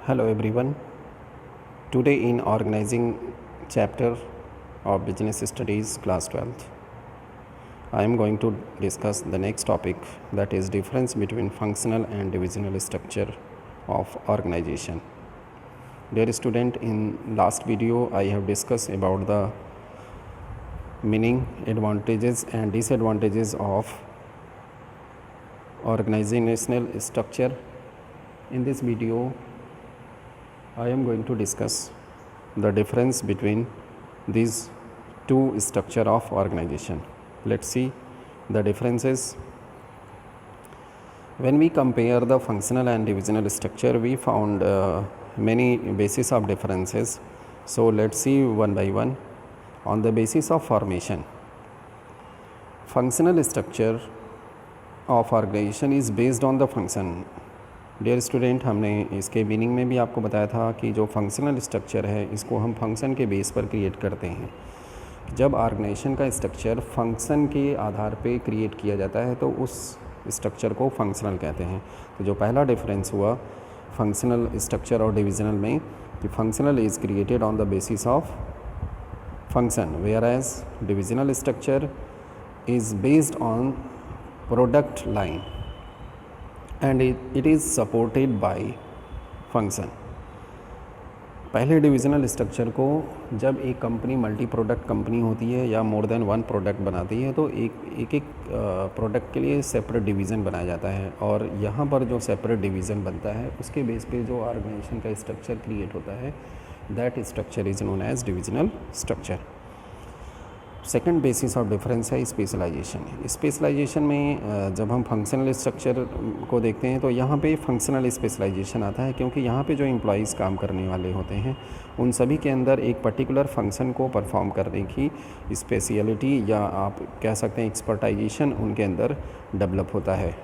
Hello everyone. Today in organizing chapter of business studies class 12th, I am going to discuss the next topic, that is difference between functional and divisional structure of organization. Dear student, in last video I have discussed about the meaning, advantages and disadvantages of organizational structure. In this video I am going to discuss the difference between these two structure of organization. Let's see the differences. When we compare the functional and divisional structure, we found many bases of differences. So let's see one by one. On the basis of formation, functional structure of organization is based on the function. Dear student, हमने इसके meaning में भी आपको बताया था कि जो functional structure है इसको हम फंक्शन के बेस पर क्रिएट करते हैं. जब ऑर्गेनाइजेशन का स्ट्रक्चर फंक्शन के आधार पे क्रिएट किया जाता है तो उस स्ट्रक्चर को फंक्शनल कहते हैं. तो जो पहला डिफरेंस हुआ फंक्शनल स्ट्रक्चर और डिविजनल में कि functional is created on the basis of function, whereas divisional structure is based on product line and it is supported by function. पहले डिविजनल स्ट्रक्चर को जब एक कंपनी मल्टी प्रोडक्ट कंपनी होती है या मोर देन वन प्रोडक्ट बनाती है तो एक प्रोडक्ट के लिए सेपरेट डिवीज़न बनाया जाता है, और यहाँ पर जो सेपरेट डिवीज़न बनता है उसके बेस पे जो ऑर्गेनाइजेशन का स्ट्रक्चर क्रिएट होता है, that structure is known as divisional structure. Second basis of difference है स्पेशलाइजेशन. स्पेशलाइजेशन में जब हम फंक्शनल स्ट्रक्चर को देखते हैं तो यहाँ पे फंक्शनल स्पेशलाइजेशन आता है, क्योंकि यहाँ पे जो एम्प्लॉयज़ काम करने वाले होते हैं उन सभी के अंदर एक पर्टिकुलर फंक्शन को परफॉर्म करने की स्पेशलिटी या आप कह सकते हैं एक्सपर्टाइजेशन उनके अंदर डेवलप होता है.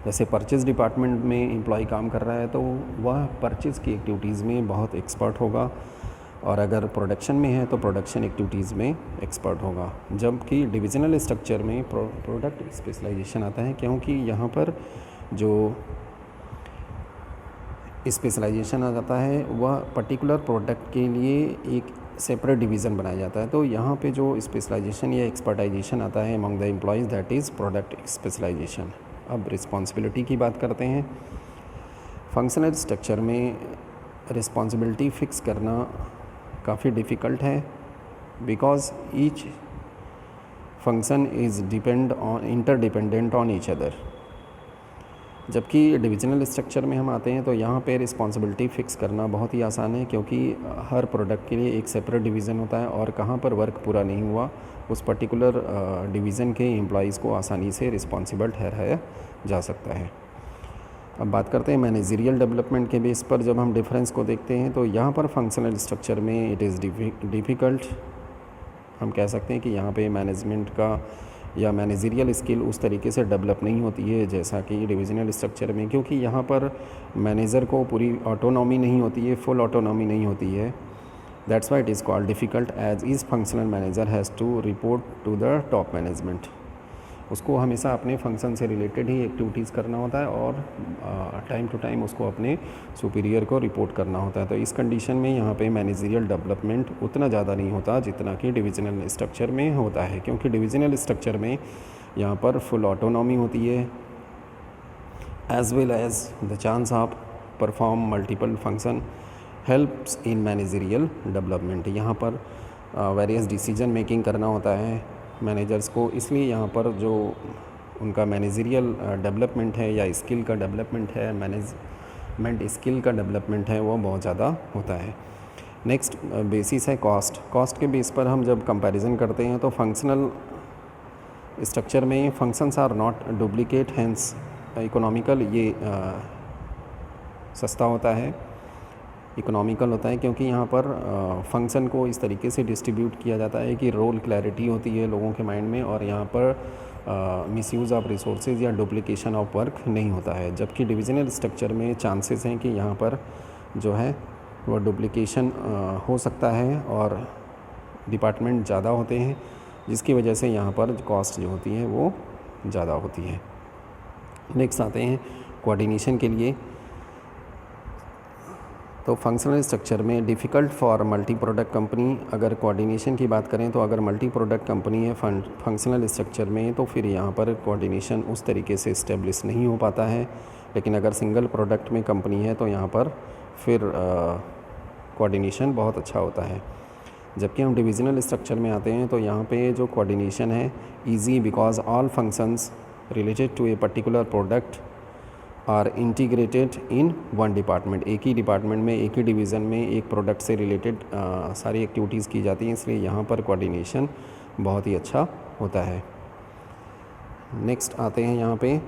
जैसे परचेज़ डिपार्टमेंट में एम्प्लॉय काम कर रहा है तो वह परचेज़ की एक्टिविटीज़ में बहुत एक्सपर्ट होगा, और अगर प्रोडक्शन में है तो प्रोडक्शन एक्टिविटीज़ में एक्सपर्ट होगा. जबकि डिविजनल स्ट्रक्चर में प्रोडक्ट स्पेशलाइजेशन आता है, क्योंकि यहाँ पर जो स्पेशलाइजेशन आ जाता है वह पर्टिकुलर प्रोडक्ट के लिए एक सेपरेट डिवीज़न बनाया जाता है. तो यहाँ पे जो स्पेशलाइजेशन या एक्सपर्टाइजेशन आता है among the employees, that is product specialisation. अब रिस्पॉन्सिबिलिटी की बात करते हैं. फंक्शनल स्ट्रक्चर में रिस्पॉन्सिबिलिटी फ़िक्स करना काफ़ी डिफ़िकल्ट है, because each function is interdependent on each other. जबकि डिविजनल स्ट्रक्चर में हम आते हैं तो यहाँ पे रिस्पॉन्सिबिलिटी फ़िक्स करना बहुत ही आसान है, क्योंकि हर प्रोडक्ट के लिए एक सेपरेट डिवीज़न होता है, और कहाँ पर वर्क पूरा नहीं हुआ उस पर्टिकुलर डिवीज़न के एम्प्लॉयज़ को आसानी से रिस्पॉन्सिबल ठहराया जा सकता है. अब बात करते हैं मैनेजरियल डेवलपमेंट के बेस पर. जब हम डिफरेंस को देखते हैं तो यहाँ पर फंक्शनल स्ट्रक्चर में इट इज़ डिफ़िकल्ट. हम कह सकते हैं कि यहाँ पे मैनेजमेंट का या मैनेजरियल स्किल उस तरीके से डेवलप नहीं होती है जैसा कि डिविजनल स्ट्रक्चर में, क्योंकि यहाँ पर मैनेजर को पूरी ऑटोनॉमी नहीं होती है, फुल ऑटोनॉमी नहीं होती है. That's why it is called difficult, as each functional manager has to report to the top management. उसको हमेशा अपने फंक्शन से रिलेटेड ही एक्टिविटीज़ करना होता है, और टाइम टू टाइम उसको अपने सुपीरियर को रिपोर्ट करना होता है. तो इस कंडीशन में यहाँ पे मैनेजरियल डेवलपमेंट उतना ज़्यादा नहीं होता जितना कि डिविजनल स्ट्रक्चर में होता है, क्योंकि डिविजनल स्ट्रक्चर में यहाँ पर फुल ऑटोनॉमी होती है, as well as the chance of perform multiple function helps in managerial development. यहाँ पर वेरियस डिसीजन मेकिंग करना होता है मैनेजर्स को, इसलिए यहाँ पर जो उनका मैनेजरियल डेवलपमेंट है या स्किल का डेवलपमेंट है, मैनेजमेंट स्किल का डेवलपमेंट है, वो बहुत ज़्यादा होता है. नेक्स्ट बेसिस है कॉस्ट. कॉस्ट के बेस पर हम जब कंपैरिजन करते हैं तो फंक्शनल स्ट्रक्चर में functions are not duplicate, hence economical, ये सस्ता होता है, इकोनॉमिकल होता है, क्योंकि यहाँ पर फंक्शन को इस तरीके से डिस्ट्रीब्यूट किया जाता है कि रोल क्लैरिटी होती है लोगों के माइंड में, और यहाँ पर मिसयूज़ ऑफ रिसोर्सेज या डुप्लीकेशन ऑफ वर्क नहीं होता है. जबकि डिविजनल स्ट्रक्चर में चांसेस हैं कि यहाँ पर जो है वो डुप्लीकेशन हो सकता है, और डिपार्टमेंट ज़्यादा होते हैं, जिसकी वजह से यहाँ पर कॉस्ट जो होती है वो ज़्यादा होती है. नेक्स्ट आते हैं कोऑर्डिनेशन के लिए. तो फंक्शनल स्ट्रक्चर में difficult for multi product company, अगर कोऑर्डिनेशन की बात करें तो अगर मल्टी प्रोडक्ट कंपनी है फंक्शनल स्ट्रक्चर में तो फिर यहाँ पर कोऑर्डिनेशन उस तरीके से इस्टेब्लिश नहीं हो पाता है। लेकिन अगर सिंगल प्रोडक्ट में कंपनी है तो यहाँ पर फिर कोऑर्डिनेशन बहुत अच्छा होता है। जबकि हम डिविजनल स्ट्रक्चर में आते हैं तो यहाँ पे जो कोऑर्डिनेशन है easy, because all functions related to a particular product are integrated in one department. एक ही डिपार्टमेंट में, एक ही डिवीज़न में एक प्रोडक्ट से रिलेटेड सारी एक्टिविटीज़ की जाती हैं, इसलिए यहाँ पर कोऑर्डिनेशन बहुत ही अच्छा होता है। नेक्स्ट आते हैं यहाँ पे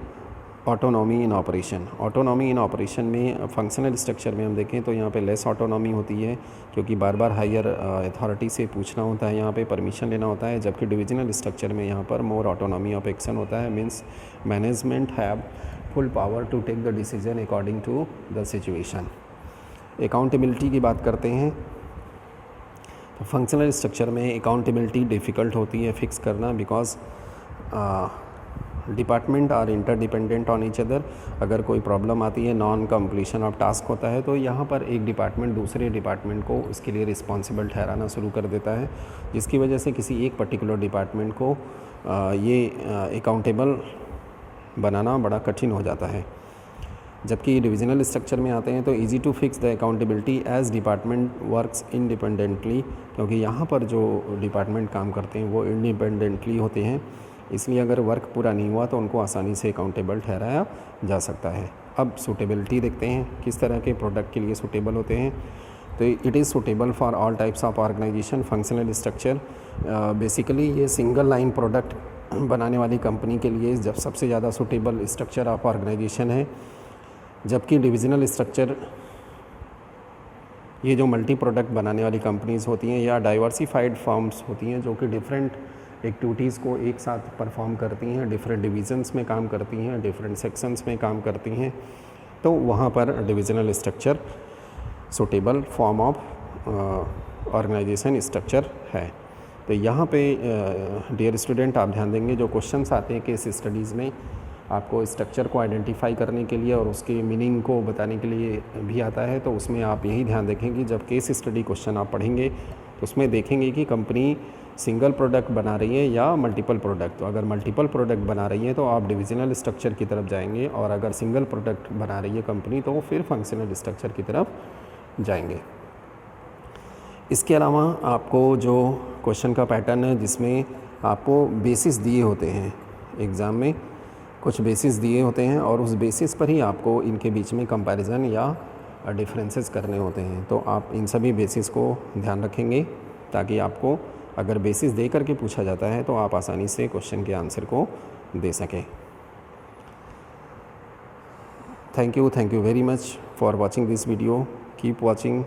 ऑटोनॉमी इन ऑपरेशन। ऑटोनॉमी इन ऑपरेशन में फंक्शनल स्ट्रक्चर में हम देखें तो यहाँ पे लेस ऑटोनॉमी होती है, क्योंकि बार बार हायर अथॉरिटी से पूछना होता है, यहाँ पे परमिशन लेना होता है। जबकि डिविजनल स्ट्रक्चर में यहाँ पर मोर ऑटोनॉमी ऑफ एक्शन होता है, means management have full power to take the decision according to the situation. Accountability की बात करते हैं तो फंक्शनल स्ट्रक्चर में अकाउंटेबिलिटी डिफ़िकल्ट होती है फिक्स करना, because department are interdependent on each other. अगर कोई प्रॉब्लम आती है, नॉन कंप्लीशन ऑफ टास्क होता है, तो यहाँ पर एक डिपार्टमेंट दूसरे डिपार्टमेंट को इसके लिए रिस्पॉन्सिबल ठहराना शुरू कर देता है, जिसकी वजह से किसी एक पर्टिकुलर डिपार्टमेंट को ये अकाउंटेबल बनाना बड़ा कठिन हो जाता है। जबकि डिविजनल स्ट्रक्चर में आते हैं तो easy to fix the accountability as department works independently, क्योंकि यहाँ पर जो डिपार्टमेंट काम करते हैं वो इंडिपेंडेंटली होते हैं, इसलिए अगर वर्क पूरा नहीं हुआ तो उनको आसानी से अकाउंटेबल ठहराया जा सकता है। अब सूटेबिलिटी देखते हैं किस तरह के प्रोडक्ट के लिए सूटेबल होते हैं। तो it is suitable for all types of organisation. Functional structure basically ये सिंगल लाइन प्रोडक्ट बनाने वाली कंपनी के लिए जब सबसे ज़्यादा सूटेबल स्ट्रक्चर ऑफ ऑर्गेनाइजेशन है। जबकि डिविजनल स्ट्रक्चर ये जो मल्टी प्रोडक्ट बनाने वाली कंपनीज़ होती हैं या डाइवर्सिफाइड फर्म्स होती हैं जो कि डिफरेंट एक्टिविटीज़ को एक साथ परफॉर्म करती हैं, डिफरेंट डिवीज़न्स में काम करती हैं, डिफरेंट सेक्शंस में काम करती हैं, तो वहाँ पर divisional structure suitable form of organisation structure है। तो यहाँ पे डियर स्टूडेंट आप ध्यान देंगे, जो क्वेश्चंस आते हैं केस स्टडीज़ में आपको स्ट्रक्चर को आइडेंटिफाई करने के लिए और उसके मीनिंग को बताने के लिए भी आता है, तो उसमें आप यही ध्यान रखेंगे जब केस स्टडी क्वेश्चन आप पढ़ेंगे तो उसमें देखेंगे कि कंपनी सिंगल प्रोडक्ट बना रही है या मल्टीपल प्रोडक्ट। तो अगर मल्टीपल प्रोडक्ट बना रही है तो आप डिविजनल स्ट्रक्चर की तरफ जाएंगे, और अगर सिंगल प्रोडक्ट बना रही है कंपनी तो फिर फंक्शनल स्ट्रक्चर की तरफ जाएंगे। इसके अलावा आपको जो क्वेश्चन का पैटर्न है जिसमें आपको बेसिस दिए होते हैं, एग्ज़ाम में कुछ बेसिस दिए होते हैं और उस बेसिस पर ही आपको इनके बीच में कंपैरिजन या डिफरेंसेस करने होते हैं। तो आप इन सभी बेसिस को ध्यान रखेंगे ताकि आपको अगर बेसिस दे करके पूछा जाता है तो आप आसानी से क्वेश्चन के आंसर को दे सकें। Thank you very much for watching this video. Keep watching